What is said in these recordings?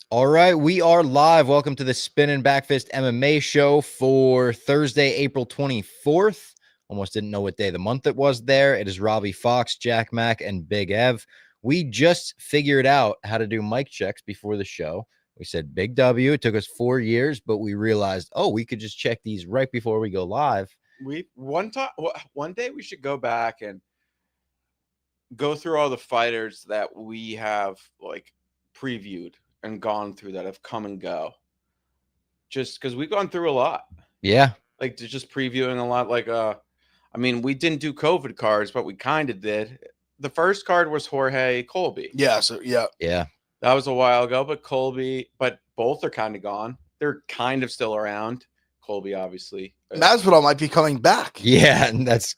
All right, we are live. Welcome to the Spinnin Backfist MMA show for Thursday, April 24th. Almost didn't know what day of the month it was there. It is Robbie Fox, Jack Mack, and Big Ev. We just figured out how to do mic checks before the show. We said Big W. It took us 4 years, but we realized, we could just check these right before we go live. One day we should go back and go through all the fighters that we have like previewed and gone through that have come and go. Just because we've gone through a lot. Yeah. Like just previewing a lot. We didn't do COVID cards, but we kind of did. The first card was Jorge Colby. Yeah. That was a while ago, but both are kind of gone. They're kind of still around. Colby, obviously. Masvidal might be coming back. Yeah, and that's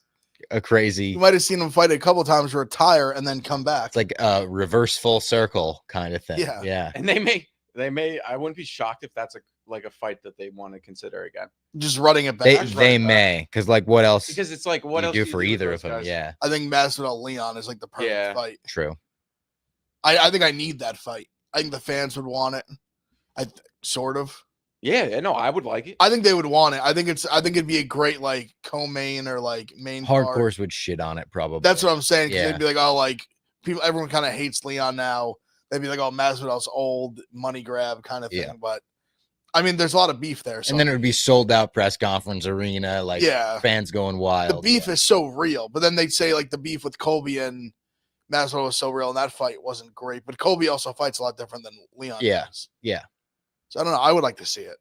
a crazy. You might have seen him fight a couple times, retire, and then come back. It's like a reverse full circle kind of thing. Yeah. And they may. I wouldn't be shocked if that's a fight that they want to consider again. Just running it back. They may, because what else? Because it's like what else do for either of them? Guys? Yeah, I think Masvidal Leon is like the perfect fight. True. I think I need that fight. I think the fans would want it. Sort of. Yeah, no, I would like it. I think they would want it. I think it'd be a great like co-main or like main. Hardcores would shit on it probably. That's what I'm saying. Yeah. They'd be like, oh, like people, everyone kind of hates Leon now. They'd be like, oh, Masvidal's old, money grab kind of thing. Yeah. But I mean, there's a lot of beef there. So. And then it would be sold out press conference arena, like fans going wild. The beef is so real. But then they'd say like the beef with Colby and Masvidal was so real, and that fight wasn't great. But Colby also fights a lot different than Leon does. Yeah. So I don't know. I would like to see it.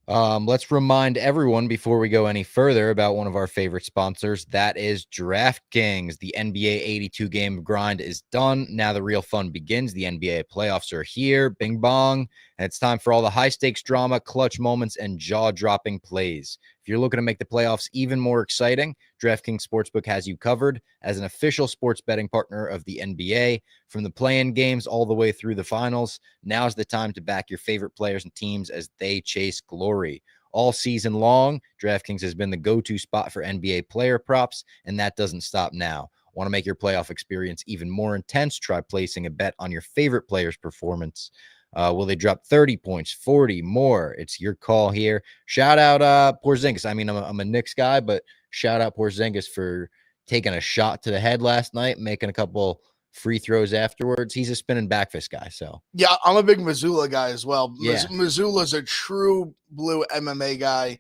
Let's remind everyone before we go any further about one of our favorite sponsors. That is DraftKings. The NBA 82 game grind is done. Now the real fun begins. The NBA playoffs are here. Bing bong. And it's time for all the high stakes drama, clutch moments, and jaw dropping plays. If you're looking to make the playoffs even more exciting, DraftKings Sportsbook has you covered as an official sports betting partner of the NBA. From the play-in games all the way through the finals, now's the time to back your favorite players and teams as they chase glory. All season long, DraftKings has been the go-to spot for NBA player props, and that doesn't stop now. Want to make your playoff experience even more intense? Try placing a bet on your favorite player's performance. Will they drop 30 points, 40 more? It's your call here. Shout out Porzingis. I mean, I'm a Knicks guy, but shout out Porzingis for taking a shot to the head last night, making a couple free throws afterwards. He's a spinning backfist guy. So yeah, I'm a big Missoula guy as well. Yeah. Missoula's a true blue MMA guy.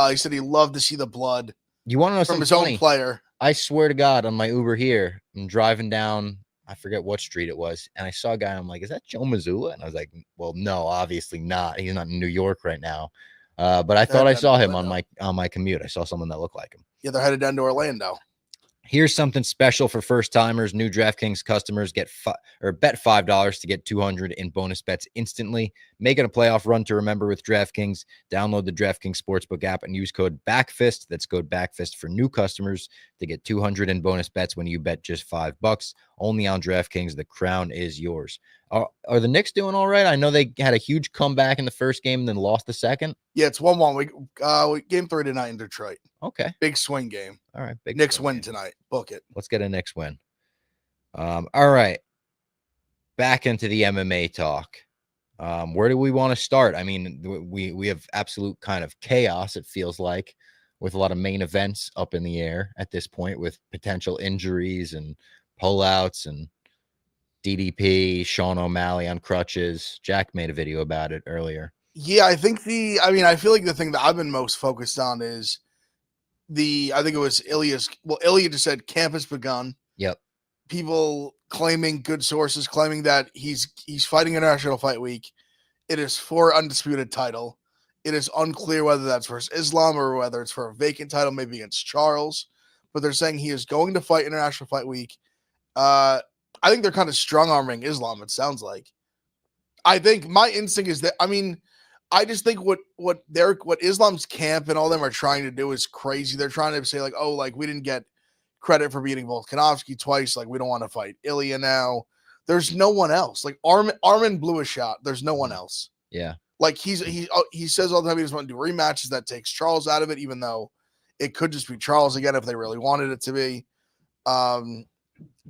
He said he loved to see the blood. You want to know from his funny? Own player? I swear to God, on my Uber here, I'm driving down. I forget what street it was. And I saw a guy. I'm like, is that Joe Missoula? And I was like, well, no, obviously not. He's not in New York right now. But I thought I saw him on my commute. I saw someone that looked like him. Yeah, they're headed down to Orlando. Here's something special for first timers. New DraftKings customers get bet $5 to get $200 in bonus bets instantly. Make it a playoff run to remember with DraftKings. Download the DraftKings Sportsbook app and use code BACKFIST. That's code BACKFIST for new customers to get $200 in bonus bets when you bet just $5. Only on DraftKings. The crown is yours. Are the Knicks doing all right? I know they had a huge comeback in the first game and then lost the second. Yeah, it's 1-1. We game 3 tonight in Detroit. Okay. Big swing game. All right. Big Knicks win tonight. Book it. Let's get a Knicks win. All right. Back into the MMA talk. Where do we want to start? I mean, we have absolute kind of chaos, it feels like, with a lot of main events up in the air at this point with potential injuries and pullouts and DDP, Sean O'Malley on crutches. Jack made a video about it earlier. Yeah, I feel like the thing that I've been most focused on is I think it was Ilya's. Well, Ilya just said camp has begun. Yep. People claiming, good sources claiming that he's fighting International Fight Week. It is for undisputed title. It is unclear whether that's versus Islam or whether it's for a vacant title, maybe against Charles. But they're saying he is going to fight International Fight Week. I think they're kind of strong-arming Islam, it sounds like. I think my instinct is that, I just think what Islam's camp and all them are trying to do is crazy. They're trying to say, like, oh, like, we didn't get credit for beating Volkanovski twice. Like, we don't want to fight Ilya now. There's no one else. Like, Armin blew a shot. There's no one else. Yeah. Like, he says all the time he doesn't want to do rematches. That takes Charles out of it, even though it could just be Charles again if they really wanted it to be.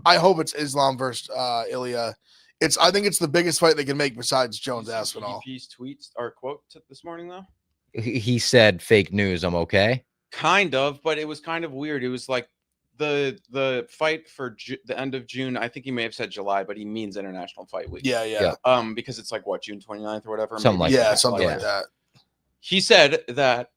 I hope it's Islam versus Ilya. I think it's the biggest fight they can make besides Jones Aspinall. DDP's tweets or quote this morning though. He said fake news. I'm okay. Kind of, but it was kind of weird. It was like the fight for the end of June. I think he may have said July, but he means International Fight Week. Yeah. Because it's like what, June 29th or whatever. Something like Yeah, that. something like that. He said that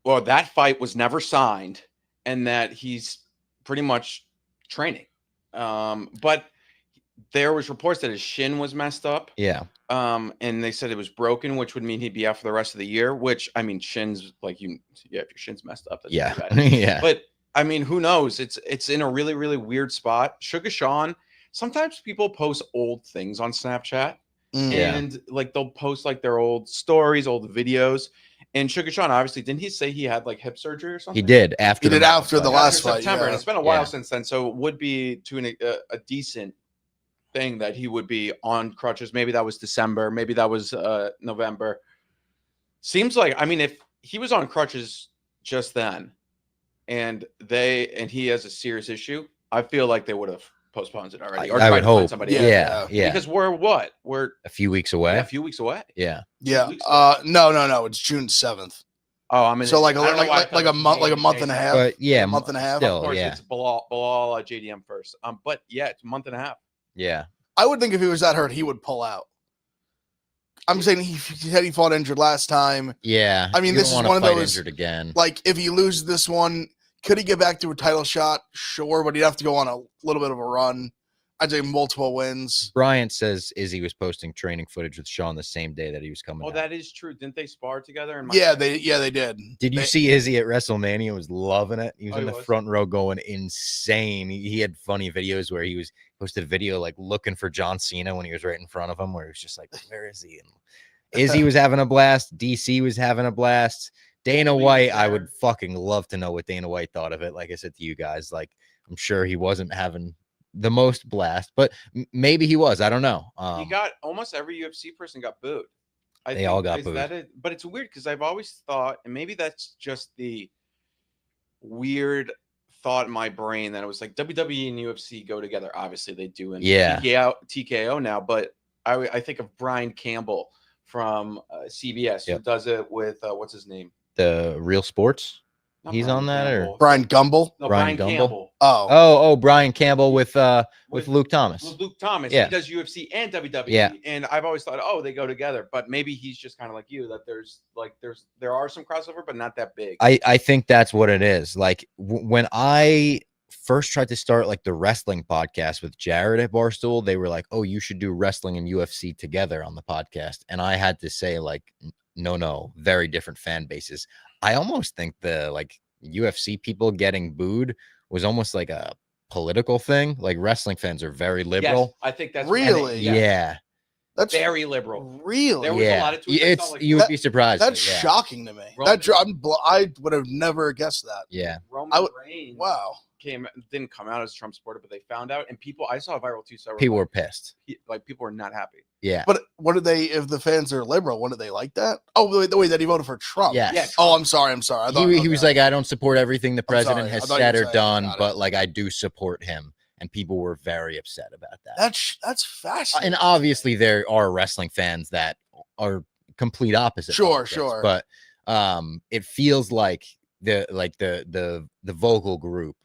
that fight was never signed and that he's pretty much training. But there was reports that his shin was messed up. Yeah. And they said it was broken, which would mean he'd be out for the rest of the year, which I mean, shins like if your shin's messed up, that's yeah. But I mean, who knows? It's in a really, really weird spot. Sugar Sean, sometimes people post old things on Snapchat and like they'll post like their old stories, old videos. And Sugar Sean, obviously, didn't he say he had like hip surgery or something? He did after the last fight, September, and it's been a while since then. So it would be to a decent thing that he would be on crutches. Maybe that was December, maybe that was November. Seems like, I mean, if he was on crutches just then and he has a serious issue, I feel like they would have postponed it already. I would hope. Somebody yeah. Because we're a few weeks away. a few weeks away. Yeah. No, it's June 7th. Oh, I mean, so like a month and a half. But yeah, a month and a half. Still, of course, yeah. it's Bilal JDM first. But yeah, it's a month and a half. Yeah. I would think if he was that hurt, he would pull out. I'm saying he said he fought injured last time. Yeah. I mean, this is one of those injured again. Like, if he loses this one, could he get back to a title shot? Sure, but he'd have to go on a little bit of a run. I'd say multiple wins. Bryant says Izzy was posting training footage with Sean the same day that he was coming. Oh, that is true. Didn't they spar together? They did. Did you see Izzy at WrestleMania? Was loving it. He was in the front row going insane. He had funny videos where he posted a video like looking for John Cena when he was right in front of him, where he was just like, "Where is he?" And Izzy was having a blast. DC was having a blast. Dana White, I would fucking love to know what Dana White thought of it. Like I said to you guys, like I'm sure he wasn't having the most blast, but maybe he was. I don't know. He got almost every UFC person got booed. They all got booed. But it's weird because I've always thought, and maybe that's just the weird thought in my brain, that it was like WWE and UFC go together. Obviously, they do in TKO now, but I think of Brian Campbell from CBS who does it with what's his name? The Real Sports. He's on that, or Brian Gumbel? No, Brian Campbell. Oh, Brian Campbell with Luke Thomas. With Luke Thomas. Yeah. He does UFC and WWE. Yeah. And I've always thought, they go together. But maybe he's just kind of like you, that there are some crossover, but not that big. I think that's what it is. Like when I first tried to start like the wrestling podcast with Jared at Barstool, they were like, "Oh, you should do wrestling and UFC together on the podcast." And I had to say, like, no, very different fan bases. I almost think the like UFC people getting booed was almost like a political thing. Like wrestling fans are very liberal. Yes, I think that's really, yeah. That's very liberal. Really, there was a lot of tweets. You would be surprised. That's shocking to me. I would have never guessed that. Yeah, Roman Reigns. Wow. Didn't come out as a Trump supporter, but they found out, and I saw a viral too. So people were pissed. People were not happy. Yeah, but what did they? If the fans are liberal, what did they like that? Oh, the way that he voted for Trump. Yes. Yeah, Trump. Oh, I'm sorry. I thought he was like, I don't support everything the president has said or done, but it. like I do support him, and people were very upset about that. That's fascinating. And obviously, there are wrestling fans that are complete opposite. Sure. But it feels like the vocal group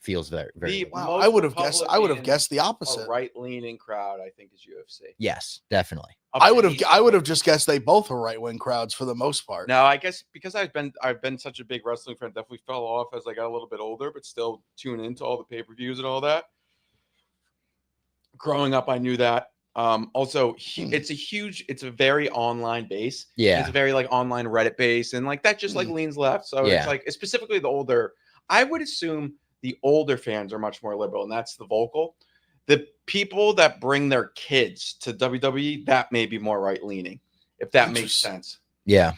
feels very wow. I would have guessed the opposite. A right-leaning crowd, I think, is UFC. Yes, definitely. I would have just guessed they both were right-wing crowds for the most part. Now, I guess because I've been such a big wrestling fan, definitely fell off as I got a little bit older, but still tune into all the pay-per-views and all that. Growing up, I knew that. Also, it's a very online base. Yeah, it's a very like online Reddit base, and like that just like leans left. So it's like specifically the older. I would assume the older fans are much more liberal, and that's the vocal. The people that bring their kids to WWE, that may be more right-leaning, if that makes sense. Yeah.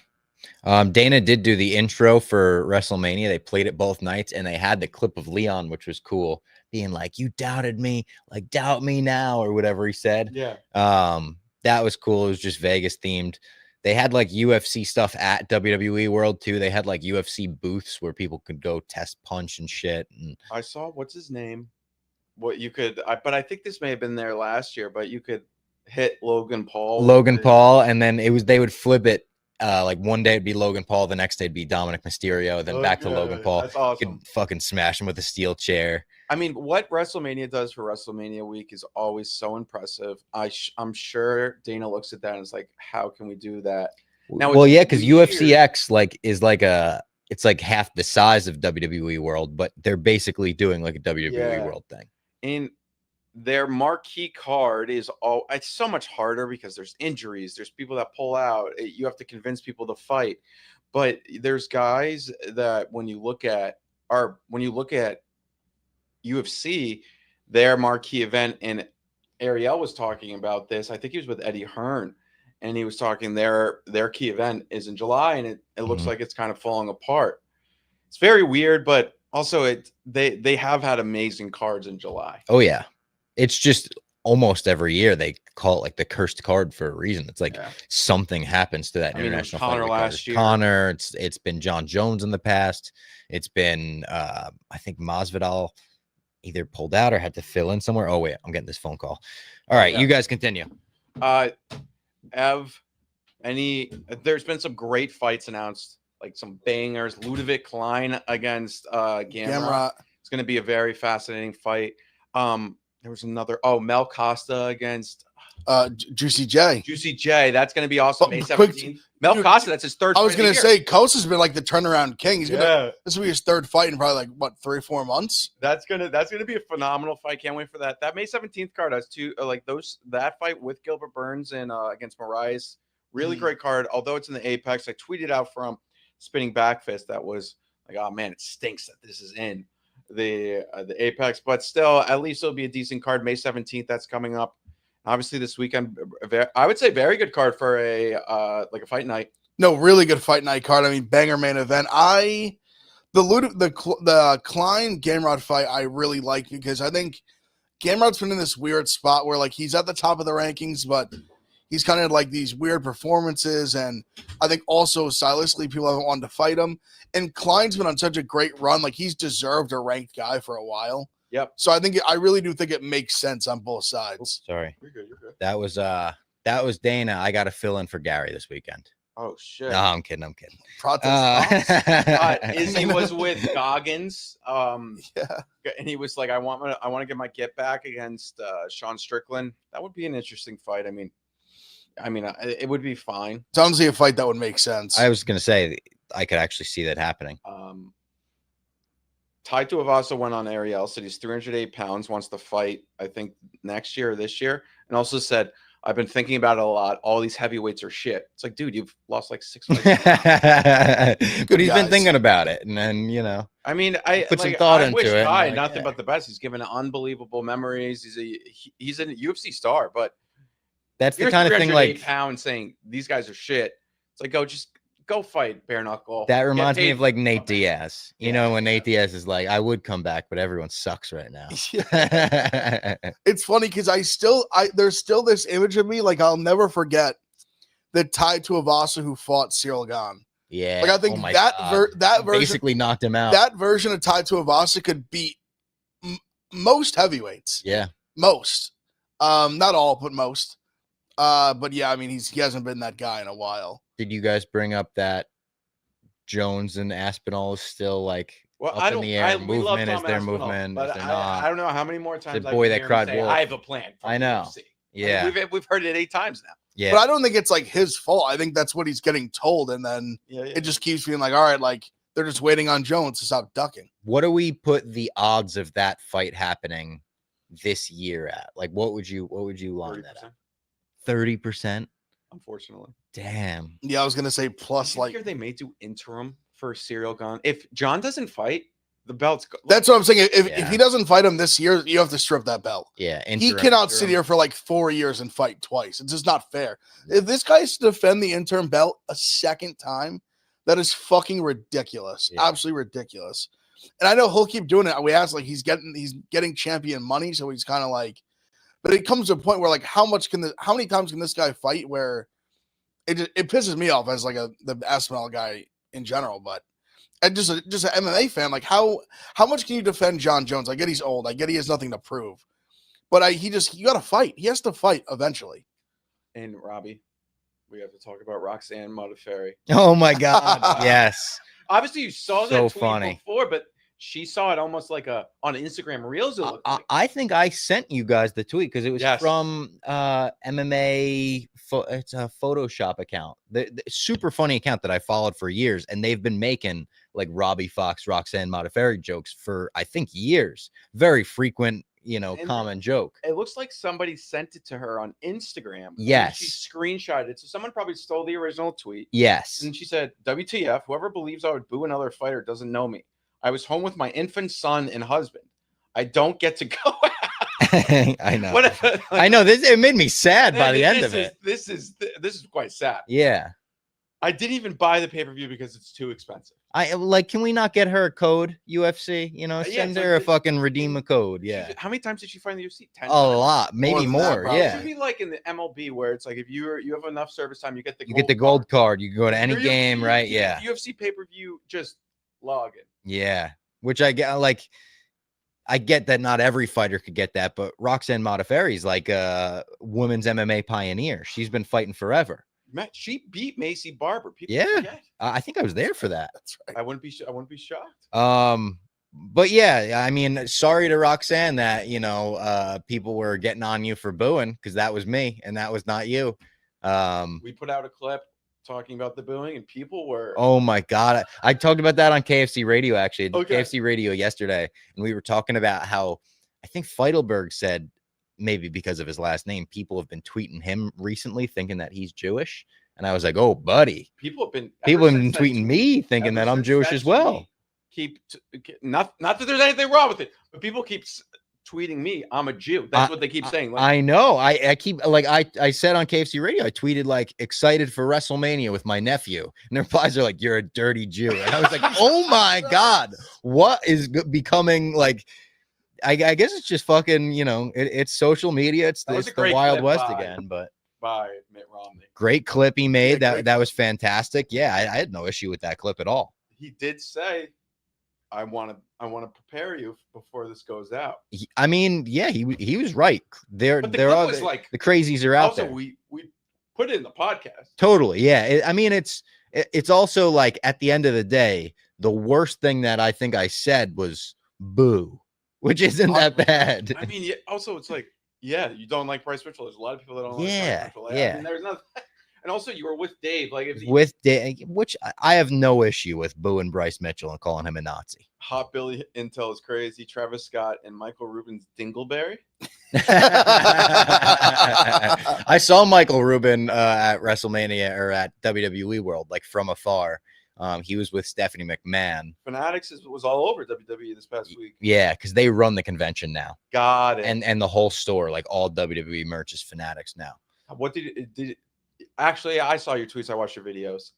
Dana did do the intro for WrestleMania. They played it both nights, and they had the clip of Leon, which was cool, being like, "You doubted me, like doubt me now," or whatever he said. Yeah. That was cool. It was just Vegas themed. They had like UFC stuff at WWE World too. They had like UFC booths where people could go test punch and shit. And I saw what's his name what you could, but I think this may have been there last year, but you could hit Logan Paul. Logan Paul, and then they would flip it. Like one day it'd be Logan Paul, the next day it'd be Dominic Mysterio, then back to Logan Paul. That's You awesome. could fucking smash him with a steel chair. I mean, what WrestleMania does for WrestleMania week is always so impressive. I'm sure Dana looks at that and is like, how can we do that? Now, Well, yeah, because weird. UFCX is like it's like half the size of WWE World, but they're basically doing like a WWE World thing. And their marquee card is it's so much harder because there's injuries, there's people that pull out, you have to convince people to fight. But there's guys that when you look at UFC, their marquee event, and Ariel was talking about this. I think he was with Eddie Hearn, and he was talking their key event is in July, and it looks like it's kind of falling apart. It's very weird, but also they have had amazing cards in July. Oh yeah. It's just almost every year they call it like the cursed card for a reason. It's like something happens to that international Connor fighter last year. Connor, it's been John Jones in the past. It's been I think Masvidal either pulled out or had to fill in somewhere. Oh wait, I'm getting this phone call. All right, you guys continue. There's been some great fights announced, like some bangers. Ludovic Klein against Gamrot. It's going to be a very fascinating fight. There was another. Mel Costa against Juicy J. Juicy J. That's going to be awesome. May 17th. Mel Costa. That's his third. I was going to say Costa's been like the turnaround king. He's gonna. This will be his third fight in probably like what 3 or 4 months. That's gonna be a phenomenal fight. Can't wait for that. That May 17th card has two that fight with Gilbert Burns and against Moraes. Really great card. Although it's in the Apex, I tweeted out from Spinning Backfist that was like, oh man, it stinks that this is in the Apex, but still, at least it'll be a decent card. May 17th, that's coming up. Obviously, this weekend, I would say very good card for a fight night. No, really good fight night card. I mean, banger main event. The Klein Gamrot fight I really like because I think Gamrot's been in this weird spot where like he's at the top of the rankings, but he's kind of like these weird performances, and I think also stylistically people haven't wanted to fight him. And Klein's been on such a great run, like he's deserved a ranked guy for a while. Yep. So I really do think it makes sense on both sides. Oops, sorry. You're good. That was Dana. I got to fill in for Gary this weekend. Oh shit. No, I'm kidding. Izzy was with Goggins. And he was like, I want to get my get back against Sean Strickland. That would be an interesting fight. I mean, it would be fine. It's honestly a fight that would make sense. I was going to say, I could actually see that happening. Tai Tuivasa went on Ariel, said he's 308 pounds, wants to fight, I think, next year or this year, and also said, I've been thinking about it a lot. All these heavyweights are shit. It's like, dude, you've lost like 6 fights. But he's been thinking about it, and then, I mean, I put some thought into it. Tai nothing but the best. He's given unbelievable memories. He's a UFC star, but that's the kind of thing like pounds saying these guys are shit. It's like, go fight bare knuckle. That reminds me of like Nate Diaz. When Nate Diaz is like, I would come back, but everyone sucks right now. It's funny because there's still this image of me, like I'll never forget the Tai Tuivasa who fought Cyril Gane. Yeah. Like I think that version basically knocked him out. That version of Tai Tuivasa could beat most heavyweights. Yeah. Most. Not all, but most. But yeah, I mean he hasn't been that guy in a while. Did you guys bring up that Jones and Aspinall is still like up in the air? Movement is their movement. But I don't know how many more times the boy that cried wolf. I have a plan. I know. UFC. Yeah, we've heard it 8 times now. Yeah, but I don't think it's like his fault. I think that's what he's getting told, and then it just keeps being like, all right, like they're just waiting on Jones to stop ducking. What do we put the odds of that fight happening this year at? Like, what would you line 30%. That at? 30%. Unfortunately. Damn. Yeah, I was gonna say plus like they may do interim for Cyril Gane. If John doesn't fight, the belt's that's what I'm saying. If he doesn't fight him this year, you have to strip that belt. Yeah, he cannot sit here for like 4 years and fight twice. It's just not fair. If this guy is to defend the interim belt a second time, that is fucking ridiculous. Yeah. Absolutely ridiculous. And I know he'll keep doing it. We asked like he's getting champion money, so he's kind of like, but it comes to a point where like how many times can this guy fight where it pisses me off as like the Aspinall guy in general, but and just an MMA fan, like how much can you defend John Jones? I get he's old. I get he has nothing to prove, but you got to fight. He has to fight eventually. And Robbie, we have to talk about Roxanne Modafferi. Oh my God! Yes. Obviously, you saw So that tweet funny. before, but she saw it almost like on Instagram Reels. It looked like. I think I sent you guys the tweet because it was Yes. from MMA. It's a Photoshop account. The super funny account that I followed for years, and they've been making like Robbie Fox, Roxanne Modafferi jokes for I think years. Very frequent, And common joke. It looks like somebody sent it to her on Instagram. Yes. She screenshotted it. So someone probably stole the original tweet. Yes. And she said, WTF, whoever believes I would boo another fighter doesn't know me. I was home with my infant son and husband. I don't get to go out. I know. I know. It made me sad by the end of it. This is quite sad. Yeah. I didn't even buy the pay-per-view because it's too expensive. Can we not get her a code, UFC? Send her a fucking redeem a code. Yeah. How many times did she find the UFC? 10 A times? lot, maybe more. That, It Yeah. should be like in the MLB where it's like if you have enough service time, you get the gold card. You can go to any Your game, UFC right? Yeah. UFC pay-per-view, just log in. Yeah. Which I get I get that not every fighter could get that, but Roxanne Modafferi is like a women's MMA pioneer. She's been fighting forever. She beat Macy Barber. People Yeah. forget. I think I was there for that. That's right. I wouldn't be shocked. But yeah, I mean, sorry to Roxanne that people were getting on you for booing because that was me and that was not you. We put out a clip talking about the booing and people were. Oh my God. I talked about that on KFC radio, actually. Okay. KFC radio yesterday. And we were talking about how I think Feidelberg said maybe because of his last name, people have been tweeting him recently thinking that he's Jewish. And I was like, oh, buddy. People have been tweeting me thinking that I'm Jewish as well. Not that there's anything wrong with it, but people keep tweeting me I'm a Jew. That's what they keep saying. Like, I know. I keep I said on KFC radio, I tweeted like excited for WrestleMania with my nephew, and the replies are like, "You're a dirty Jew," and I was like, "Oh my God, what is becoming like?" I guess it's just fucking it's social media. It's the Wild West again, but. By Mitt Romney. Great clip he made. That was fantastic. Yeah, I had no issue with that clip at all. He did say, I want to prepare you before this goes out. He was right. There are like the crazies are out also, there. We put it in the podcast. Totally. Yeah. It's also like at the end of the day, the worst thing that I think I said was boo, which isn't that bad. I mean, also it's like, yeah, you don't like Bryce Mitchell. There's a lot of people that don't like Bryce Mitchell. Yeah. I mean, there's nothing. And also, you were with Dave. With Dave, which I have no issue with booing Bryce Mitchell and calling him a Nazi. Hot Billy Intel is crazy. Travis Scott and Michael Rubin's Dingleberry. I saw Michael Rubin at WrestleMania or at WWE World, like from afar. He was with Stephanie McMahon. Fanatics was all over WWE this past week. Yeah, because they run the convention now. Got it. And the whole store, like all WWE merch is Fanatics now. What did actually? I saw your tweets. I watched your videos.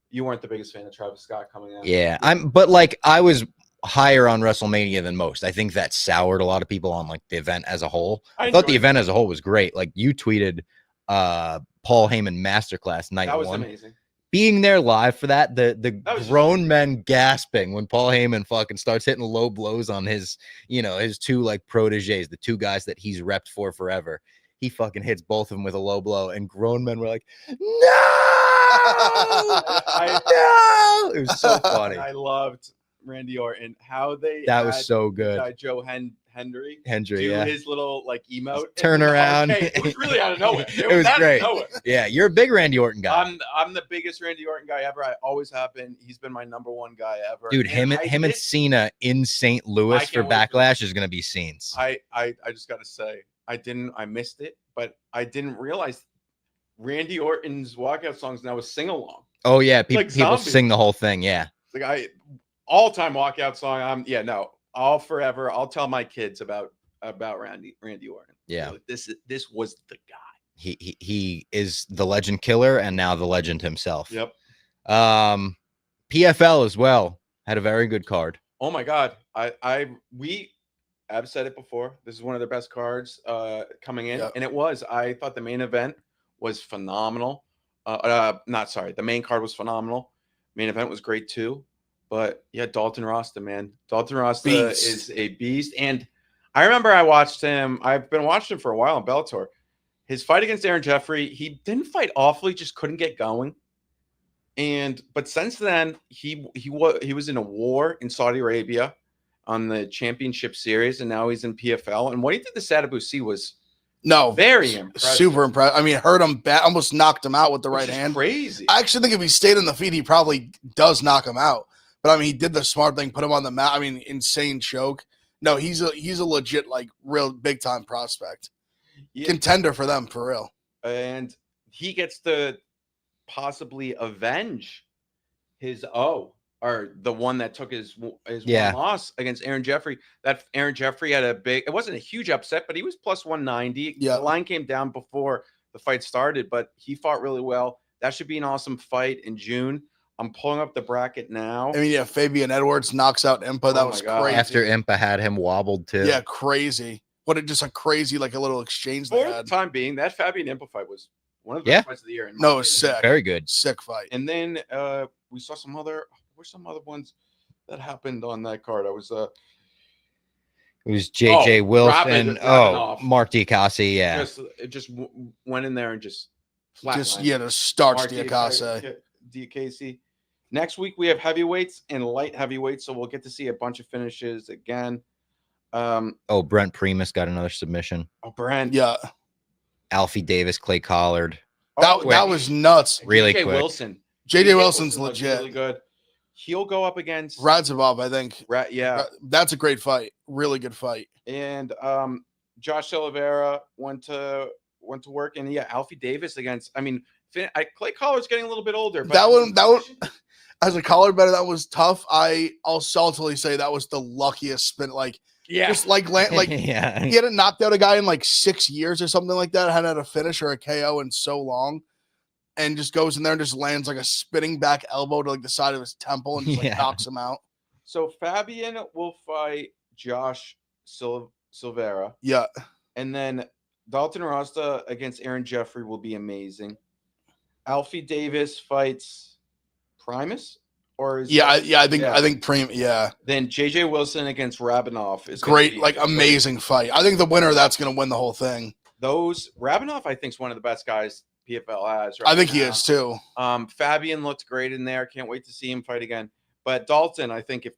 You weren't the biggest fan of Travis Scott coming out. Yeah, but I was higher on WrestleMania than most. I think that soured a lot of people on like the event as a whole. I thought the event as a whole was great. Like you tweeted Paul Heyman Masterclass night one. That was amazing. Being there live for that, the grown men gasping when Paul Heyman fucking starts hitting low blows on his two like proteges, the two guys that he's repped for forever. He fucking hits both of them with a low blow, and grown men were like, "No, no!" It was so funny. I loved Randy Orton. How that was so good. Joe Hendry, yeah, his little like emote, turn around. It was really out of nowhere. It was great. Yeah, you're a big Randy Orton guy. I'm the biggest Randy Orton guy ever. I always have been. He's been my number one guy ever. Dude, him and Cena in St. Louis for Backlash is gonna be scenes. I just gotta say, I missed it, but I didn't realize Randy Orton's walkout songs now is sing along. Oh yeah, people sing the whole thing. Yeah, like all-time walkout song. All forever. I'll tell my kids about Randy Orton. Yeah, this was the guy. He is the legend killer and now the legend himself. Yep. PFL as well had a very good card. Oh my God, I've said it before. This is one of the best cards coming in, and it was. I thought the main event was phenomenal. The main card was phenomenal. Main event was great too. But yeah, Dalton Rasta, man. Dalton Rasta Beast. is a beast. And I remember I watched him. I've been watching him for a while in Bellator. His fight against Aaron Jeffrey, he didn't fight awfully, just couldn't get going. But since then, he was in a war in Saudi Arabia on the championship series, and now he's in PFL. And what he did to Sadabusi was very impressive. Super impressive. I mean, hurt him bad, almost knocked him out with the right hand. Crazy. I actually think if he stayed on the feet, he probably does knock him out. But I mean, he did the smart thing, put him on the mat. I mean, insane choke. No, he's a legit, like, real big time prospect, contender for them for real. And he gets to possibly avenge his or the one that took his one loss against Aaron Jeffrey. That Aaron Jeffrey had it wasn't a huge upset, but he was plus 190. Yeah. The line came down before the fight started, but he fought really well. That should be an awesome fight in June. I'm pulling up the bracket now. I mean, yeah, Fabian Edwards knocks out Impa. That was crazy. After Impa had him wobbled too. Yeah, crazy. Just a crazy, like, a little exchange they For had. the time being, that Fabian Impa fight was one of the best fights of the year. No, it was sick. Very good. Sick fight. And then we saw some other ones that happened on that card. It was JJ Wilson. Mark Diakase. Yeah. It just went in there and just to starch Diakase. Next week we have heavyweights and light heavyweights, so we'll get to see a bunch of finishes again. Brent Primus got another submission. Brent. Yeah. Alfie Davis, Clay Collard. That was nuts. Really JJ quick. Wilson. JJ Wilson's legit. Really good. He'll go up against Radzhabov, I think. Yeah. That's a great fight. Really good fight. And Josh Silveira went to work, and yeah, Alfie Davis against. I mean, Clay Collard's getting a little bit older. But that one, as a Collard better, that was tough. I'll saltily say that was the luckiest spin. Like, just like he hadn't knocked out a guy in like 6 years or something like that. Hadn't had a finish or a KO in so long, and just goes in there and just lands like a spinning back elbow to like the side of his temple and just knocks him out. So Fabian will fight Josh Silveira. Yeah. And then Dalton Rasta against Aaron Jeffrey will be amazing. Alfie Davis fights Primus, or I think Prim. Yeah. Then JJ Wilson against Rabinov is great, like amazing fight. I think the winner of that's going to win the whole thing. Rabinov, I think, is one of the best guys PFL has. I think he is too. Fabian looked great in there. Can't wait to see him fight again. But Dalton, I think if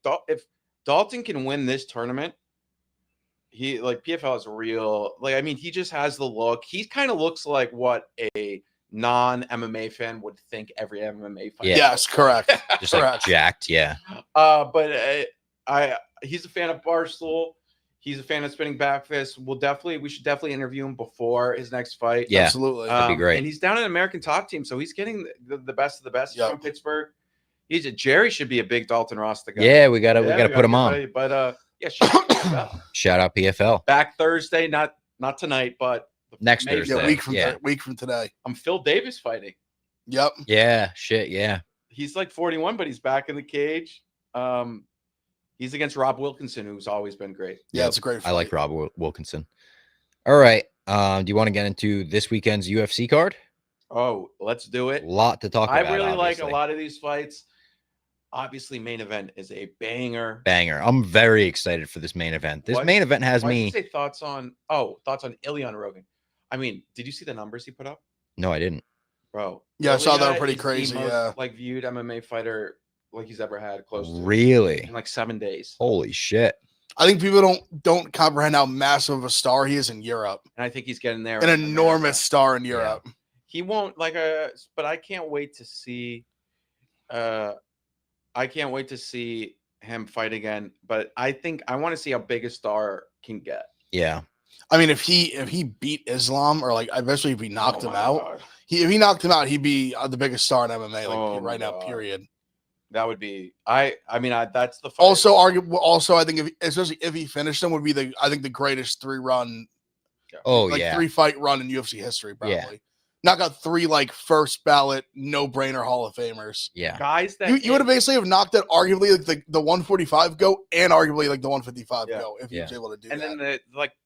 Dalton can win this tournament, he PFL is real. I mean, he just has the look. He kind of looks like what a non-MMA fan would think every MMA fighter. Yes, correct. Just like jacked, yeah. But he's a fan of Barstool. He's a fan of Spinning Backfist. We should definitely interview him before his next fight. Yeah, absolutely. That'd be great. And he's down in an American top team, so he's getting the best of the best. He's from Pittsburgh. Jerry should be a big Dalton Rasta guy. Yeah, we gotta put him on. But shout out PFL. Back Thursday, not tonight, but next Thursday. Yeah, week from today. I'm Phil Davis fighting. Yep. Yeah. Shit. Yeah. He's like 41, but he's back in the cage. He's against Rob Wilkinson, who's always been great. Yeah, it's a great fight. I like Rob Wilkinson. All right. Do you want to get into this weekend's UFC card? Oh, let's do it. A lot to talk about. I really like a lot of these fights. Obviously, main event is a banger. I'm very excited for this main event. This main event has me. Did you say thoughts on Ilya Rogan? I mean, did you see the numbers he put up? No, I didn't. Bro. Yeah, I saw that. Pretty crazy. The most, viewed MMA fighter he's ever had, close to. Really? In 7 days. Holy shit. I think people don't comprehend how massive of a star he is in Europe. And I think he's getting there. An enormous star in Europe. Yeah. He won't but I can't wait to see him fight again. But I think I want to see how big a star can get. Yeah. I mean, if he beat Islam, or especially if he knocked him out, if he knocked him out, he'd be the biggest star in MMA right now. Period. That would be. That's the. Fight. Also, I think especially if he finished him, would be the greatest 3-run. Oh, 3-fight run in UFC history, probably. Yeah. Knock out 3 first ballot, no-brainer Hall of Famers. Yeah. Guys that you would have basically have knocked out arguably the 145 GOAT and arguably the 155 GOAT if he was able to do that. And then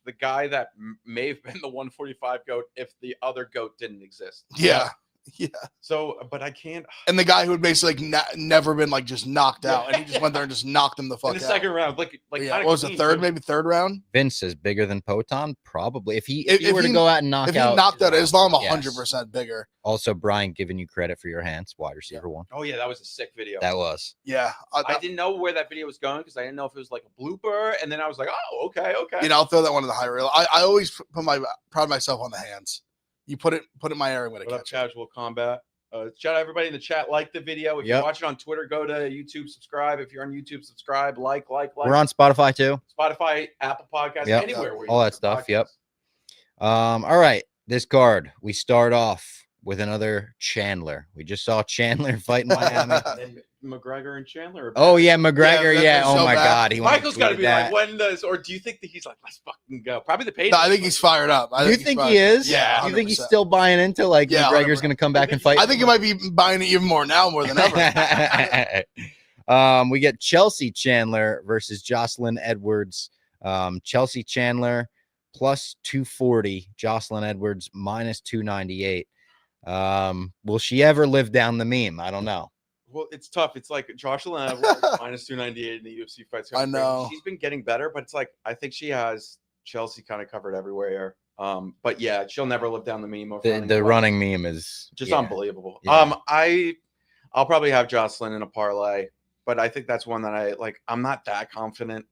the guy that may have been the 145 GOAT if the other GOAT didn't exist. Yeah. Yeah. So, but I can't. And the guy who had basically never been like just knocked out, and he just went there and just knocked him the fuck In the out. second round, like Yeah, kinda what was the clean, third, too. maybe third round? Vince is bigger than Poton, probably. If he If were to he- go out and knock If he out, knocked out Islam, yes. 100% bigger. Also, Brian, giving you credit for your hands, wide receiver one. Oh yeah, that was a sick video. That was. Yeah. I didn't know where that video was going because I didn't know if it was like a blooper, and then I was like, oh, okay. You know, I'll throw that one in the high reel. I always put proud of myself on the hands. You put it in my area when it What up, catch it. Casual Combat? Shout out everybody in the chat. Like the video. If you're watching on Twitter, go to YouTube, subscribe. If you're on YouTube, subscribe, like. We're on Spotify too. Spotify, Apple Podcasts, anywhere where you all that listen to stuff. podcasts. Yep. All right. This card, we start off with another Chandler. We just saw Chandler fight in Miami. And then McGregor and Chandler. Are Oh back. yeah, McGregor. Yeah, Yeah. that's Oh so my bad. God. Michael's got to be that. like, when does? Or do you think that he's like, let's fucking go? Probably the pay. No, I think he's fired up. You think he is? Yeah. You think he's 100%. still buying into like Yeah, McGregor's 100%. going to come back and fight? I think he might be buying it even more now more than ever. We get Chelsea Chandler versus Jocelyn Edwards. Chelsea Chandler plus 240, Jocelyn Edwards minus 298. Will she ever live down the meme? I don't know. Well, it's tough. It's like Jocelyn Edwards minus 298 in the UFC fights. I know. She's been getting better, but it's like I think she has Chelsea kind of covered everywhere. But yeah, she'll never live down the meme. Of The running meme is just unbelievable. Yeah. I'll probably have Jocelyn in a parlay, but I think that's one that I like. I'm not that confident,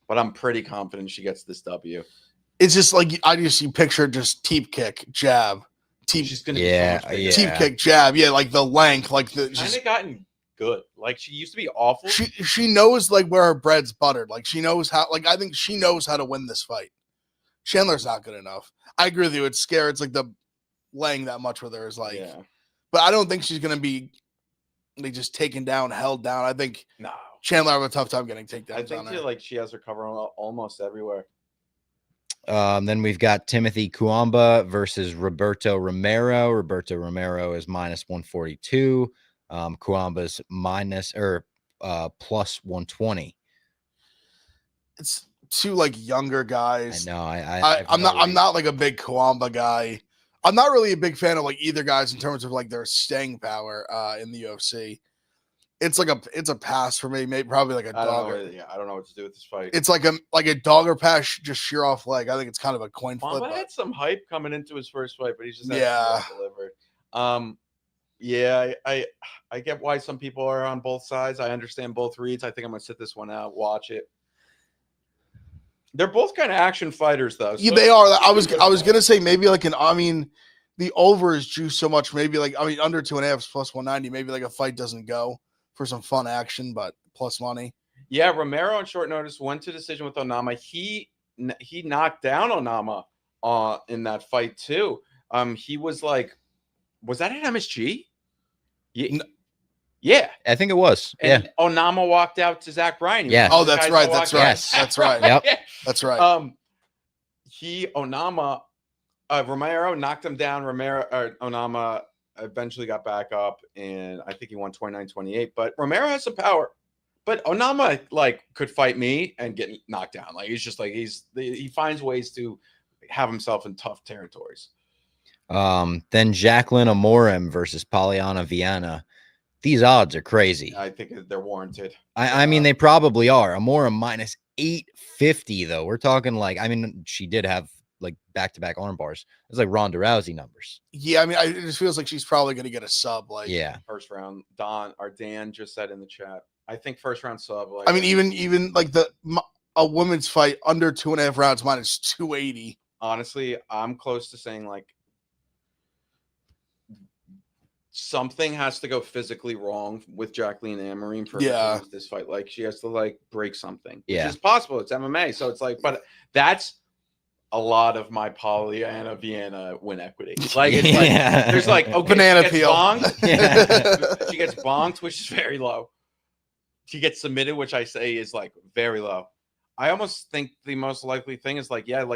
but I'm pretty confident she gets this W. It's just like I just see picture just teep kick, jab, teep. She's gonna Yeah, be so much bigger. Teep kick, jab. Yeah, like the length, like the Kind just of gotten good. Like she used to be awful. she knows like where her bread's buttered. Like she knows how. Like I think she knows how to win this fight. Chandler's not good enough. I agree with you. It's scary. It's like the laying that much with her is like. Yeah. But I don't think she's gonna be like just taken down, held down. I think No. Chandler have a tough time getting takedowns I think on her. like she has her cover almost everywhere. Then we've got Timothy Kuamba versus Roberto Romero. Roberto Romero is minus 142. Kuamba's plus 120. It's two like younger guys. I know. I'm not like a big Kuamba guy. I'm not really a big fan of like either guys in terms of like their staying power in the UFC. It's a pass for me, maybe probably like a dog. I don't know what to do with this fight. It's like a dog or pass, just sheer off leg. I think it's kind of a coin flip. Mamba had some hype coming into his first fight, but he's just delivered. Yeah, I get why some people are on both sides. I understand both reads. I think I'm gonna sit this one out, watch it. They're both kind of action fighters, though. Yeah, they are. I was gonna say maybe like the over is juiced so much. Maybe like under 2.5 is plus 190. Maybe like a fight doesn't go for some fun action, but plus money. Yeah, Romero on short notice went to decision with Onama. He knocked down Onama in that fight too. He was like, was that at MSG? Yeah. I think it was. And Onama walked out to Zach Bryan. Yeah. Oh, that's right. That's right. Yes. That's right. Yep. That's right. Romero knocked him down. Onama eventually got back up, and I think he won 29-28. But Romero has some power. But Onama could fight me and get knocked down. Like he's just like he finds ways to have himself in tough territories. Then Jacqueline Amorim versus Polyana Viana. These odds are crazy. I think they're warranted. I mean, they probably are. Amorim minus 850 though. We're talking she did have like back-to-back arm bars. It's like Ronda Rousey numbers. Yeah, it just feels like she's probably going to get a sub. Like, yeah, first round. Dan just said in the chat. I think first round sub. Even like a women's fight under 2.5 rounds minus 280. Honestly, I'm close to saying like something has to go physically wrong with Jacqueline Amorim for her to lose this fight. Like she has to break something. Yeah, which is possible. It's MMA, so it's but that's a lot of my Polyana Viana win equity. There's banana peel. She gets bonked, which is very low. She gets submitted, which I say is very low. I almost think the most likely thing is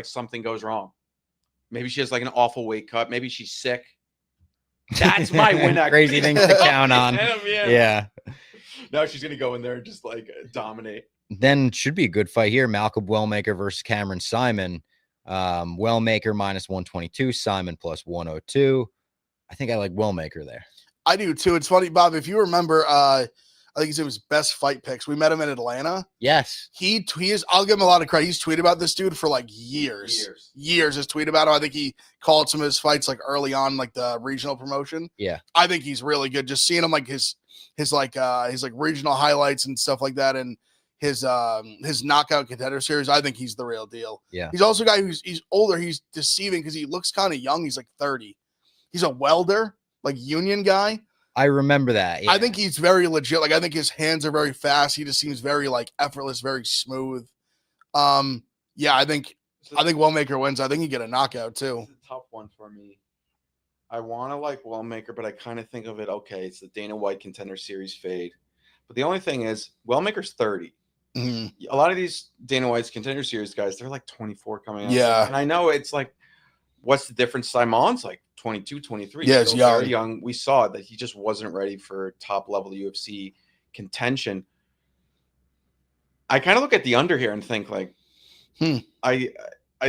something goes wrong. Maybe she has an awful weight cut. Maybe she's sick. That's my win equity. Crazy things to count on. Yeah. Now she's gonna go in there and just dominate. Then should be a good fight here. Malcolm Wellmaker versus Cameron Simon. Wellmaker minus 122, Simon plus 102. I think I like Wellmaker there. I do too. It's funny, Bob, if you remember, I think it was Best Fight Picks. We met him in Atlanta. Yes. He is, I'll give him a lot of credit. He's tweeted about this dude for like years. Has tweeted about him. I think he called some of his fights like early on, like the regional promotion. Yeah. I think he's really good. Just seeing him like his regional highlights and stuff like that, and his knockout contender series. I think he's the real deal. Yeah. He's also a guy he's older. He's deceiving because he looks kind of young. He's like 30. He's a welder, like union guy. I remember that. Yeah. I think he's very legit. Like, I think his hands are very fast. He just seems very like effortless, very smooth. Yeah, I think Wellmaker wins. I think he get a knockout too. It's a tough one for me. I want to like Wellmaker, but I kind of think of it, okay, it's the Dana White Contender Series fade. But the only thing is, Wellmaker's 30. Mm-hmm. A lot of these Dana White's Contender Series guys, they're like 24 coming out. Yeah. And I know it's like, what's the difference? Simon's like 22, 23. Yeah, he's young. Very young. We saw that he just wasn't ready for top level UFC contention. I kind of look at the under here and think like, I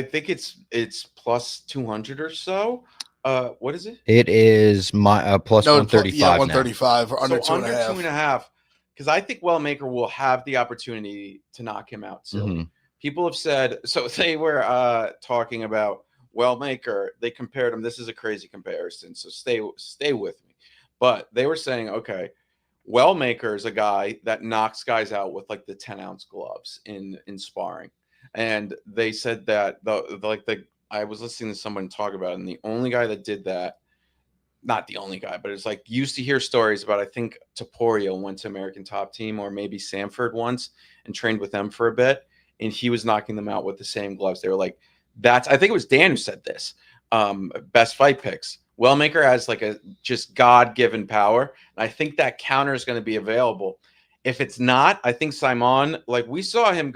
think it's plus 200 or so. What is it? It is my plus 135. Yeah, 135 or under so two and a half. Because I think Wellmaker will have the opportunity to knock him out. So people have said, so they were talking about Wellmaker. They compared him. This is a crazy comparison, so stay with me. But they were saying, okay, Wellmaker is a guy that knocks guys out with like the 10-ounce gloves in sparring. And they said that I was listening to someone talk about it, and the only guy that did that, not the only guy, but it's like used to hear stories about, I think Topuria went to American Top Team or maybe Sanford once and trained with them for a bit, and he was knocking them out with the same gloves. They were like, I think it was Dan who said this. Best Fight Picks. Wellmaker has like a just God-given power, and I think that counter is going to be available. If it's not, I think Simon, like we saw him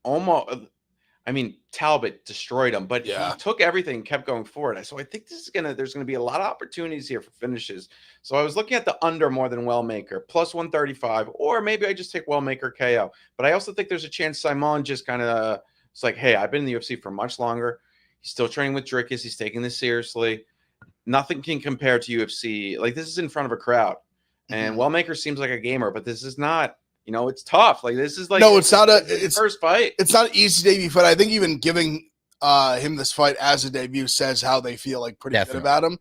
almost. I mean, Talbot destroyed him, but he took everything and kept going forward. So I think there's gonna be a lot of opportunities here for finishes. So I was looking at the under more than Wellmaker, plus 135, or maybe I just take Wellmaker KO. But I also think there's a chance Simon just kind of, it's like, hey, I've been in the UFC for much longer. He's still training with Drickus. He's taking this seriously. Nothing can compare to UFC. Like, this is in front of a crowd. And Wellmaker seems like a gamer, but this is not. You know, it's tough. Like, this is like, no, it's not it's first fight. It's not an easy debut fight. I think even giving him this fight as a debut says how they feel like pretty good about him.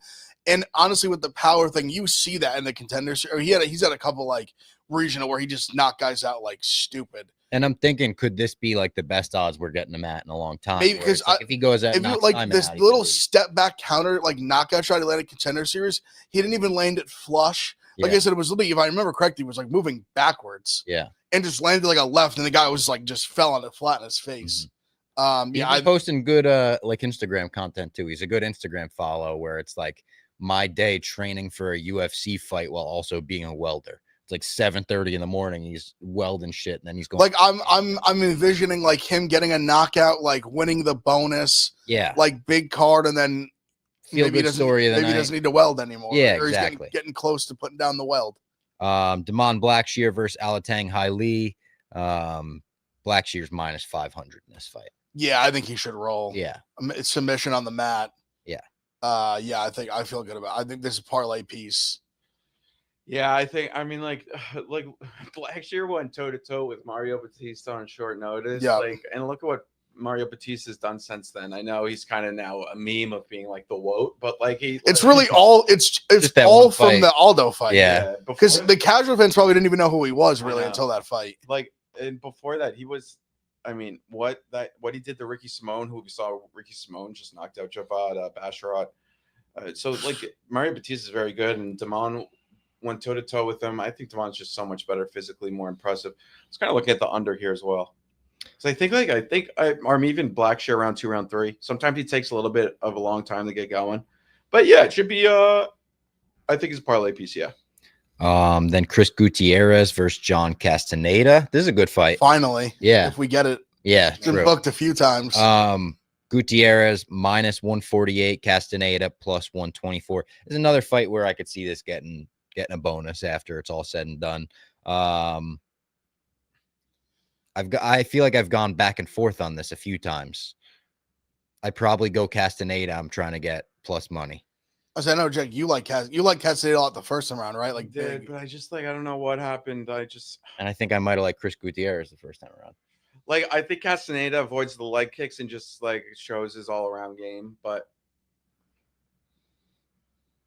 And honestly, with the power thing, you see that in the contenders. He's had a couple like regional where he just knocked guys out like stupid. And I'm thinking, could this be like the best odds we're getting him at in a long time? Maybe because like if he goes at this little step back counter like knockout shot Atlantic Contender Series, he didn't even land it flush. Like I said, it was literally, if I remember correctly, it was like moving backwards. Yeah. And just landed like a left, and the guy was like just fell on it flat in his face. He's posting good like Instagram content too. He's a good Instagram follow where it's like my day training for a UFC fight while also being a welder. It's like 7:30 in the morning. He's welding shit, and then he's going like I'm envisioning like him getting a knockout, like winning the bonus. Yeah. Like big card, and then maybe he doesn't need to weld anymore. Yeah, or exactly. He's getting close to putting down the weld. Damon Blackshear versus Alatang Hai Lee. Blackshear's minus 500 in this fight. Yeah, I think he should roll. Yeah. It's submission on the mat. Yeah. I feel good about it. I think this is a parlay piece. Yeah, I mean, like Blackshear went toe-to-toe with Mario Batista on short notice. Yeah. And look at what Mario Batista's done since then. I know he's kind of now a meme of being like the WOT, but like it's really all it's all from the Aldo fight. Yeah. Because the casual fans probably didn't even know who he was really until that fight. Like, and before that, he was, I mean, what he did to Ricky Simone, who we saw Ricky Simone just knocked out Javad Basharat. So like Mario Batista is very good, and Damon went toe-to-toe with him. I think Damon's just so much better physically, more impressive. I was kind of looking at the under here as well. So I think or even Blackshear round 2, round 3. Sometimes he takes a little bit of a long time to get going. But yeah, it should be I think it's a parlay piece, yeah. Then Chris Gutierrez versus John Castaneda. This is a good fight. Finally. Yeah. If we get it. Yeah. It's been booked a few times. Gutierrez minus 148, Castaneda plus 124. There's another fight where I could see this getting a bonus after it's all said and done. I feel like I've gone back and forth on this a few times. I probably go Castaneda. I'm trying to get plus money. As I know, Jake, you like Castaneda a lot the first time around, right? I Like did, big. but I just I don't know what happened. And I think I might have liked Chris Gutierrez the first time around. I think Castaneda avoids the leg kicks and just shows his all around game. But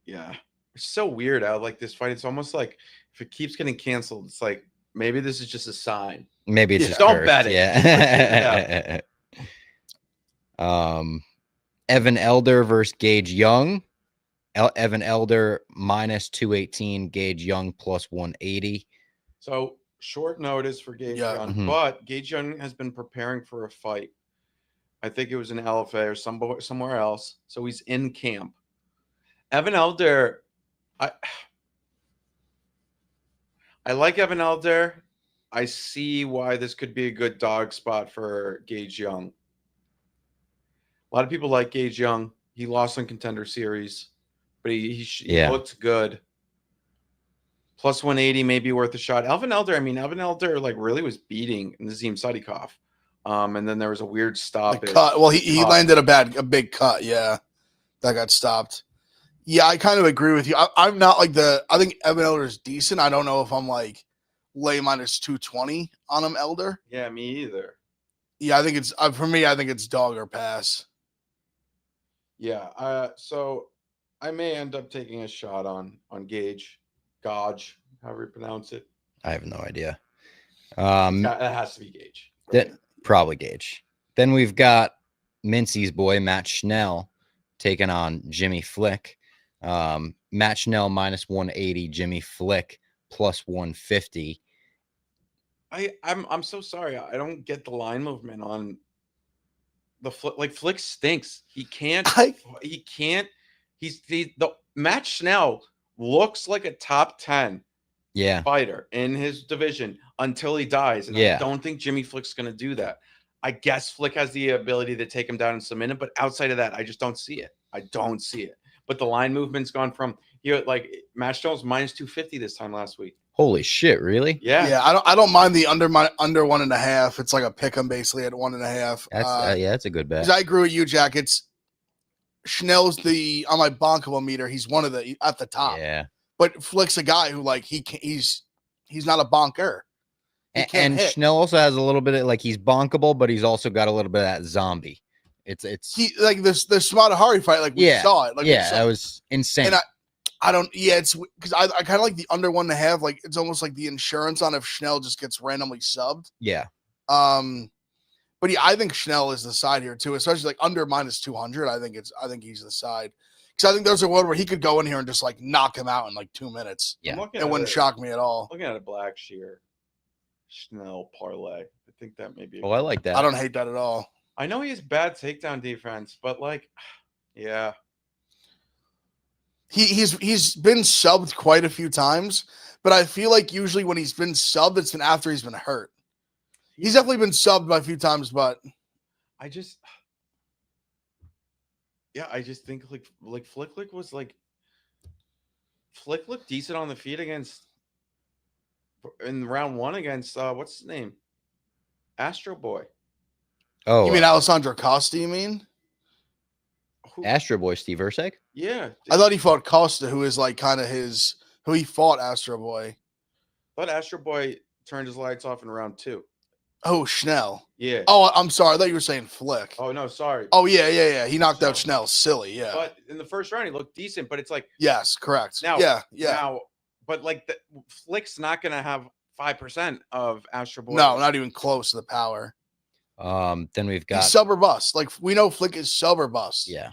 yeah, it's so weird. I like this fight. It's almost like if it keeps getting canceled, it's like maybe this is just a sign. Maybe it's Yeah. just Don't cursed. bet it. Yeah. Evan Elder versus Gage Young. Evan Elder minus 218, Gage Young plus 180. So short notice for Gage Yeah. Young, but Gage Young has been preparing for a fight. I think it was in LFA or somewhere else. So he's in camp. Evan Elder, I like Evan Elder. I see why this could be a good dog spot for Gage Young. A lot of people like Gage Young. He lost on Contender Series, but he looked good. Plus 180 may be worth a shot. Evan Elder really was beating Nazim Sadikov. And then there was a weird stoppage. Cut. Well, he landed a big cut. Yeah, that got stopped. Yeah, I kind of agree with you. I'm not I think Evan Elder is decent. I don't know if I'm lay minus 220 on him, Elder. Yeah, me either. Yeah, I think it's for me. I think it's dog or pass. Yeah. So I may end up taking a shot on Gage, however you pronounce it. I have no idea. That has to be Gage. Right? Probably Gage. Then we've got Mincy's boy Matt Schnell taking on Jimmy Flick. Matt Schnell minus 180, Jimmy Flick plus 150. I'm so sorry. I don't get the line movement on the Flick. Flick stinks. He can't. The Matt Schnell looks like a top 10 fighter in his division until he dies. And I don't think Jimmy Flick's going to do that. I guess Flick has the ability to take him down in some minute, but outside of that, I just don't see it. But the line movement's gone from Matt Schnell's minus 250 this time last week. Holy shit! Really? Yeah. Yeah. I don't mind the under 1.5. It's like a pick 'em basically at 1.5. That's a good bet. I agree with you, Jack. It's Schnell's on my bonkable meter. He's one of at the top. Yeah. But Flick's a guy who he's not a bonker. And Schnell also has a little bit of he's bonkable, but he's also got a little bit of that zombie. It's he the Smadahari fight we saw it. That was insane. And I don't. Yeah, it's because I kind of like the under 1.5. It's almost like the insurance on if Schnell just gets randomly subbed. Yeah. But yeah, I think Schnell is the side here too, especially under minus 200. I think he's the side because I think there's a world where he could go in here and just knock him out in 2 minutes. Yeah, it wouldn't shock me at all. Looking at a Black Shear Schnell parlay, I think that may be. I like that. I don't hate that at all. I know he has bad takedown defense, but yeah. He's been subbed quite a few times, but I feel like usually when he's been subbed, it's been after he's been hurt. He's definitely been subbed by a few times, but I just think Flick was Flick looked decent on the feet in round 1 against what's his name? Astro Boy. Oh, you mean Alessandro Costa? You mean Astro Boy Steve Erceg? Yeah, I thought he fought Costa, who is kind of who he fought Astro Boy. I thought Astro Boy turned his lights off in round 2. Oh, Schnell. Yeah. Oh, I'm sorry. I thought you were saying Flick. Oh no, sorry. Oh yeah. He knocked out Schnell. Silly, yeah. But in the first round, he looked decent. But it's yes, correct. Now, yeah. Now, but Flick's not going to have 5% of Astro Boy. No, not even close to the power. Then we've got sub or bust. We know Flick is sub or bust. Yeah.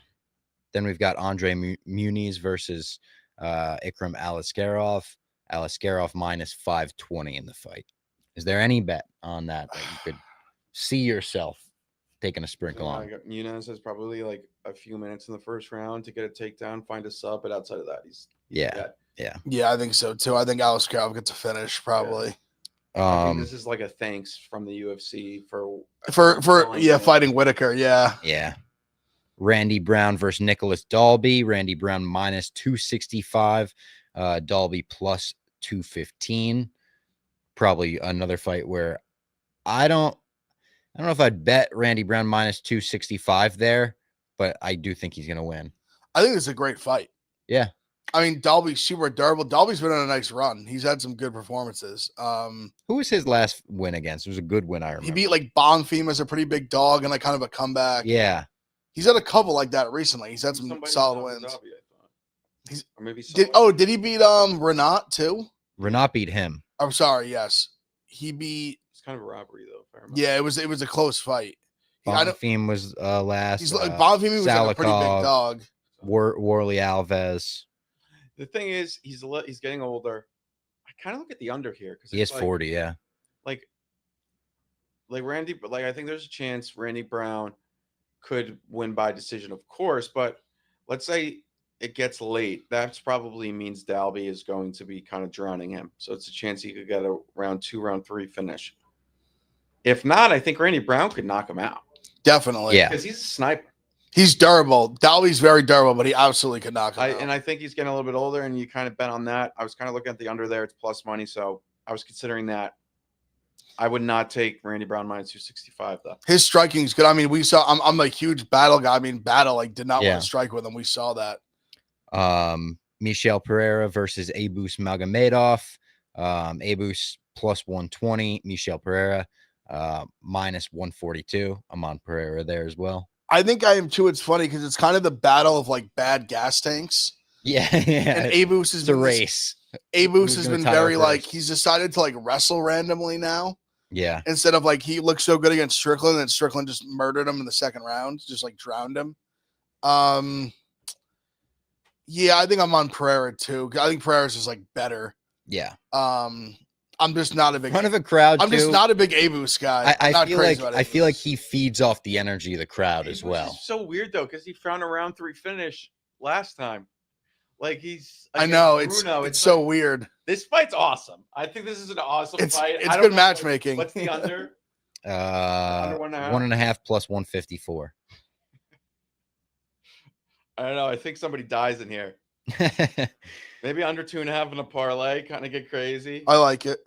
Then we've got Andre Muniz versus Ikram Aliskerov. Aliskerov minus 520 in the fight. Is there any bet on that you could see yourself taking a sprinkle on? Muniz has probably a few minutes in the first round to get a takedown, find a sub, but outside of that, he's dead. Yeah, I think so too. I think Aliskerov gets a finish probably. Yeah. I think this is a thanks from the UFC for fighting Whitaker. Yeah. Randy Brown versus Nicholas Dalby. Randy Brown minus 265. Dalby plus 215. Probably another fight where I don't know if I'd bet Randy Brown minus 265 there, but I do think he's going to win. I think it's a great fight. Yeah. I mean, Dalby's super durable. Dalby's been on a nice run. He's had some good performances. Who was his last win against? It was a good win, I remember. He beat like Bonfim as a pretty big dog and like kind of a comeback. Yeah. He's had a couple like that recently. He's had some Somebody solid in Abu wins. Dhabi, I thought. He's- Or maybe Did he beat Renat too? Renat beat him. I'm sorry, yes. He beat It's kind of a robbery though. If I remember. Yeah, it was a close fight. I don't Bonfim was last. he's like Bonfim was like a pretty big Salikov, dog. Worley Alves. The thing is, he's getting older. I kind of look at the under here because He is 40, yeah. Like Randy, but like I think there's a chance Randy Brown could win by decision, of course. But let's say it gets late. That probably means Dalby is going to be kind of drowning him. So it's a chance he could get a round 2, round 3 finish. If not, I think Randy Brown could knock him out. Definitely. Yeah. Because he's a sniper. He's durable. Dalby's very durable, but he absolutely could knock him out. And I think he's getting a little bit older, and you kind of bet on that. I was kind of looking at the under there. It's plus money, so I was considering that. I would not take Randy Brown minus 265, though. His striking's good. I mean, we saw I'm a huge Battle guy. I mean, Battle like did not Yeah. want to strike with him. We saw that. Michel Pereira versus Abus Magomedov. Abus plus 120. Michel Pereira minus 142. I'm on Pereira there as well. I think I am too. It's funny because it's kind of the battle of like bad gas tanks. Yeah. And Abus has It's a been race. Abus Who's has gonna been tire very like first? he's decided to like wrestle randomly now. Yeah. Instead of like he looked so good against Strickland and Strickland just murdered him in the second round, just like drowned him. Yeah, I think I'm on Pereira too. I think Pereira's just like better. Yeah. I'm just not a big In front of a crowd, I'm too. just not a big Abus guy. I'm I not feel crazy like about I feel like Abus. he feeds off the energy of the crowd as Abus well. is so weird, though, because he found a round 3 finish last time. Like, he's I against know Bruno. it's so like, weird. this fight's awesome. I think this is an awesome fight. It's I don't good know, matchmaking. What's the under? Under 1.5 plus 154. I don't know. I think somebody dies in here. Maybe under 2.5 in a parlay, kind of get crazy. I like it.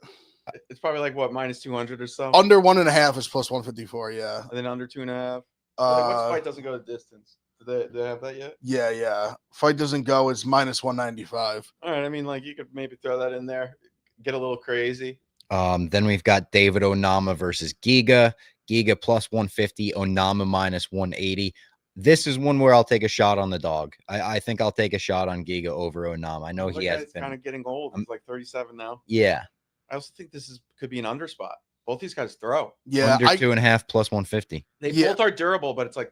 It's probably like what, minus 200 or so. Under 1.5 is plus 154. Yeah. And then under 2.5. What fight doesn't go the distance? Do they have that yet? Yeah. Fight doesn't go is minus 195. All right. I mean, like you could maybe throw that in there, get a little crazy. Then we've got David Onama versus Giga. Giga plus 150, Onama minus 180. This is one where I'll take a shot on the dog. I think I'll take a shot on Giga over Onama. I know he has been kind of getting old. He's like 37 now. Yeah. I also think this could be an under spot. Both these guys throw. Yeah. Under 2.5 plus 150. They Yeah. both are durable, but it's like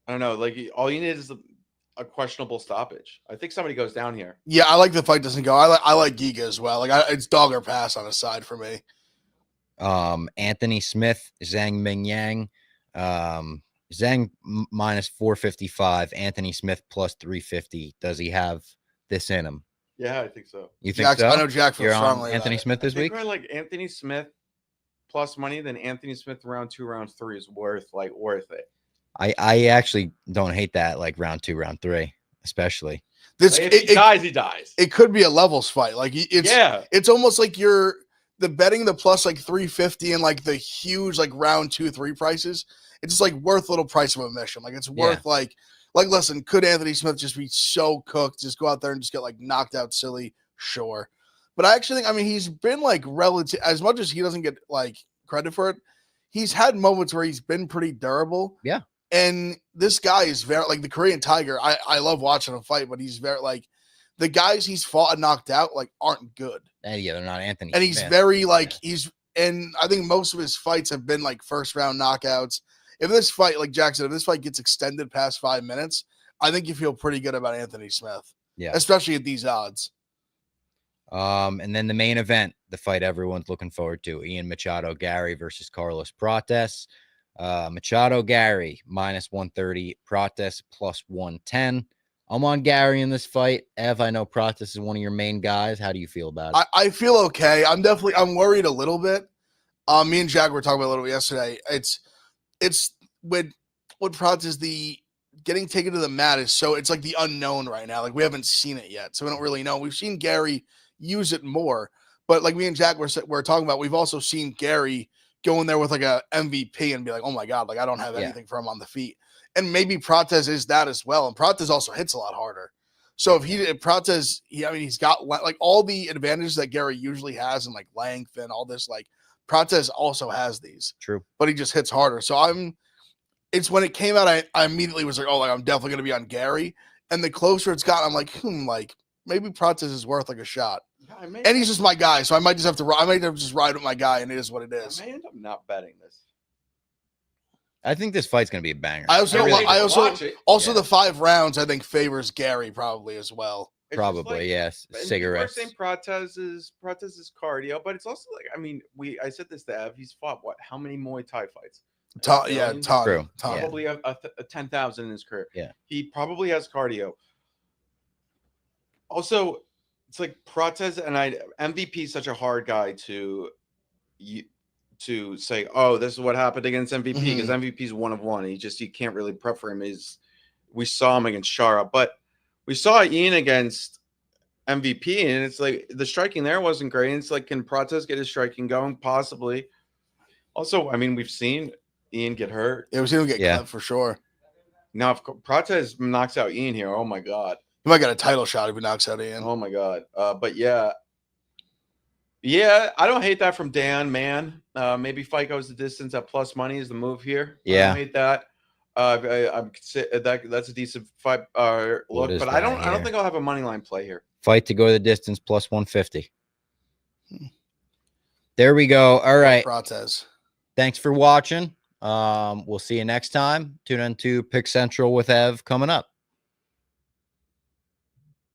I don't know. Like all you need is a questionable stoppage. I think somebody goes down here. Yeah, I like the fight doesn't go. I like Giga as well. Like it's dog or pass on a side for me. Anthony Smith, Zhang Ming Yang. Zhang minus 455, Anthony Smith plus 350. Does he have this in him? Yeah, I think so. You think Jackson, so? I know Jack feels You're on strongly about Anthony it. Smith this I think week? we're like Anthony Smith plus money, then Anthony Smith round 2, round 3 is worth it. I actually don't hate that, like round 2, round 3, especially. This Like, if he dies, he dies. it could be a levels fight. Like it's almost like you're the betting the plus like 350 and like the huge like round 2, 3 prices. It's just like worth a little price of admission. Like it's worth like listen, could Anthony Smith just be so cooked? Just go out there and just get like knocked out silly? Sure. But I actually think, I mean, he's been like relative as much as he doesn't get like credit for it. He's had moments where he's been pretty durable. Yeah. And this guy is very like the Korean Tiger. I love watching him fight, but he's very like the guys he's fought and knocked out like aren't good. Yeah, they're not Anthony And he's Smith. very like and I think most of his fights have been like first round knockouts. If this fight, like Jack said, if this fight gets extended past 5 minutes, I think you feel pretty good about Anthony Smith. Yeah. Especially at these odds. And then the main event, the fight everyone's looking forward to, Ian Machado Gary versus Carlos Prates. Machado Gary minus 130, Prates plus 110. I'm on Gary in this fight. Ev, I know Prates is one of your main guys. How do you feel about it? I feel okay. I'm worried a little bit. Me and Jack were talking about a little bit yesterday. It's with Prates is the getting taken to the mat is so it's like the unknown right now. Like we haven't seen it yet, so we don't really know. We've seen Gary use it more, but like me and Jack were talking about, we've also seen Gary go in there with like a MVP and be like, oh my God, like I don't have anything for him on the feet. And maybe Prates is that as well. And Prates also hits a lot harder. So if Prates, he's got like all the advantages that Gary usually has in like length and all this, like Prates also has these. True. But he just hits harder. So it's when it came out, I immediately was like, oh, like I'm definitely going to be on Gary. And the closer it's gotten, I'm like, like maybe Prates is worth like a shot. Yeah, and he's just my guy. So I might just have to just ride with my guy, and it is what it is. I may end up not betting this. I think this fight's going to be a banger. Also the 5 rounds I think favors Gary probably as well. It's probably, yes. Cigarettes. Saying Prates' cardio, but it's also like, I mean, I said this to Ev. He's fought how many Muay Thai fights? Ton. Probably a 10,000 in his career. Yeah, he probably has cardio. Also, it's like Prates and MVP is such a hard guy to say, oh, this is what happened against MVP, because MVP is 1 of 1. You can't really prep for him. We saw him against Shara, but we saw Ian against MVP, and it's like the striking there wasn't great. And it's like, can Prates get his striking going? Possibly. Also, I mean, we've seen Ian get hurt. Yeah, we've seen him get cut for sure. Now, if Prates knocks out Ian here, oh my God. He might get a title shot if he knocks out Ian. Oh my God. But yeah, I don't hate that from Dan, man. Maybe fight goes the distance at plus money is the move here. Yeah. I don't hate that. That's a decent fight look, but I don't think I'll have a money line play here. Fight to go the distance plus 150. There we go. All right. Prates. Thanks for watching. We'll see you next time. Tune in to Pick Central with Ev coming up.